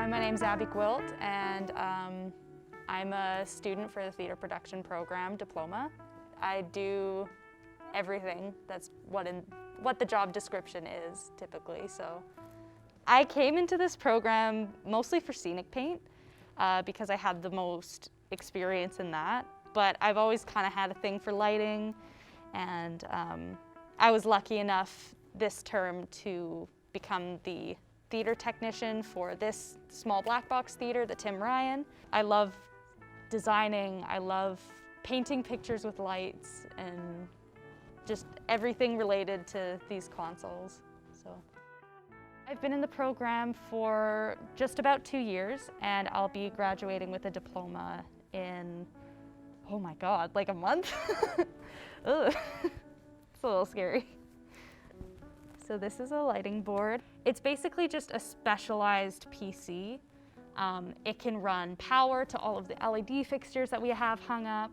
Hi, my name's Abby Gwilt, and I'm a student for the Theatre Production Program Diploma. I do everything. That's what the job description is, typically. So I came into this program mostly for scenic paint because I had the most experience in that, but I've always kind of had a thing for lighting, and I was lucky enough this term to become the theater technician for this small black box theater, the Tim Ryan. I love designing, I love painting pictures with lights, and just everything related to these consoles. So I've been in the program for just about 2 years, and I'll be graduating with a diploma in, oh my God, like a month? Ugh. It's a little scary. So this is a lighting board. It's basically just a specialized PC. It can run power to all of the LED fixtures that we have hung up.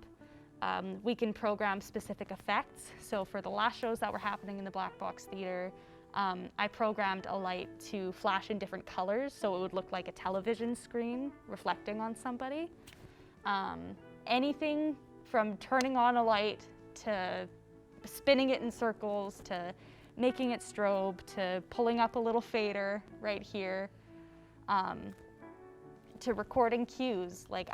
We can program specific effects. So for the last shows that were happening in the Black Box Theatre, I programmed a light to flash in different colors so it would look like a television screen reflecting on somebody. Anything from turning on a light to spinning it in circles to making it strobe to pulling up a little fader right here, to recording cues. Like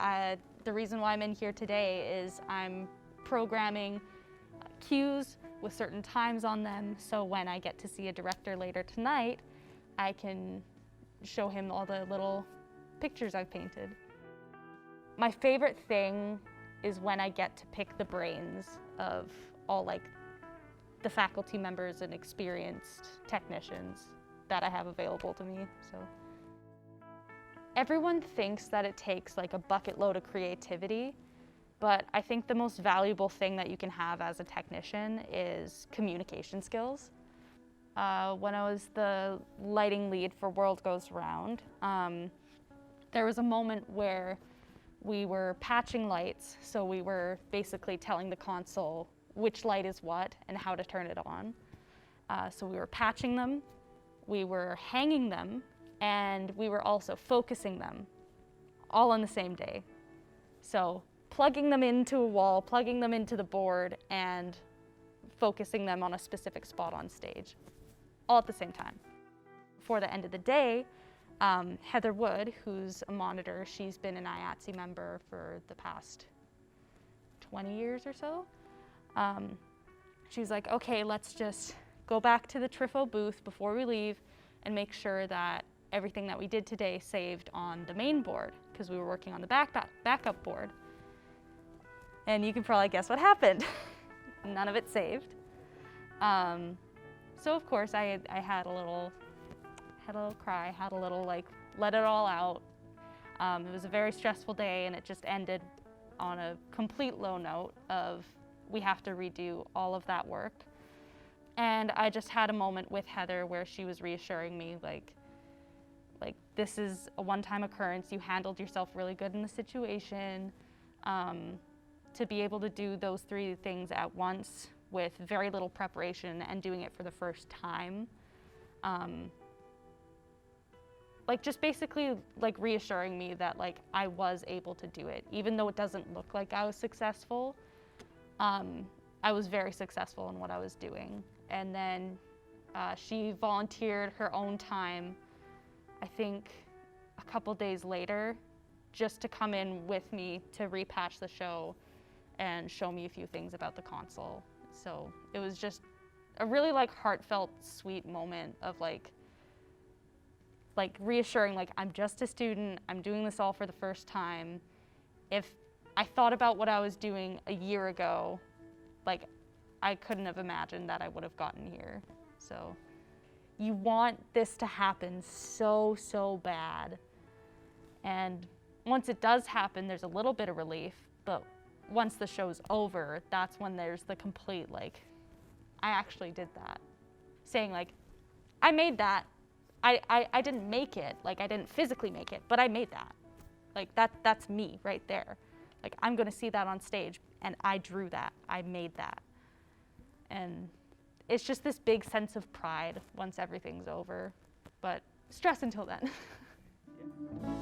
the reason why I'm in here today is I'm programming cues with certain times on them, so when I get to see a director later tonight, I can show him all the little pictures I've painted. My favorite thing is when I get to pick the brains of all the faculty members and experienced technicians that I have available to me. So everyone thinks that it takes like a bucket load of creativity, but I think the most valuable thing that you can have as a technician is communication skills. When I was the lighting lead for World Goes Round, there was a moment where we were patching lights, so we were basically telling the console which light is what and how to turn it on. So we were patching them, we were hanging them, and we were also focusing them all on the same day. So plugging them into a wall, plugging them into the board, and focusing them on a specific spot on stage, all at the same time. For the end of the day, Heather Wood, who's a monitor, she's been an IATSE member for the past 20 years or so. She's like, okay, let's just go back to the TRIFO booth before we leave and make sure that everything that we did today saved on the main board, because we were working on the backup board. And you can probably guess what happened. None of it saved. So of course I had a little cry, had a little let it all out. It was a very stressful day, and it just ended on a complete low note of we have to redo all of that work. And I just had a moment with Heather where she was reassuring me, like this is a one-time occurrence. You handled yourself really good in the situation. To be able to do those 3 things at once with very little preparation and doing it for the first time, just basically reassuring me that I was able to do it, even though it doesn't look like I was successful. I was very successful in what I was doing. And then she volunteered her own time, I think a couple days later, just to come in with me to repatch the show and show me a few things about the console. So it was just a really heartfelt, sweet moment of reassuring, I'm just a student, I'm doing this all for the first time. If I thought about what I was doing a year ago, I couldn't have imagined that I would have gotten here. So you want this to happen so bad. And once it does happen, there's a little bit of relief, but once the show's over, that's when there's the complete, I actually did that. Saying I made that. I didn't make it, I didn't physically make it, but I made that. That's me right there. I'm gonna see that on stage, and I drew that, I made that. And it's just this big sense of pride once everything's over, but stress until then. you.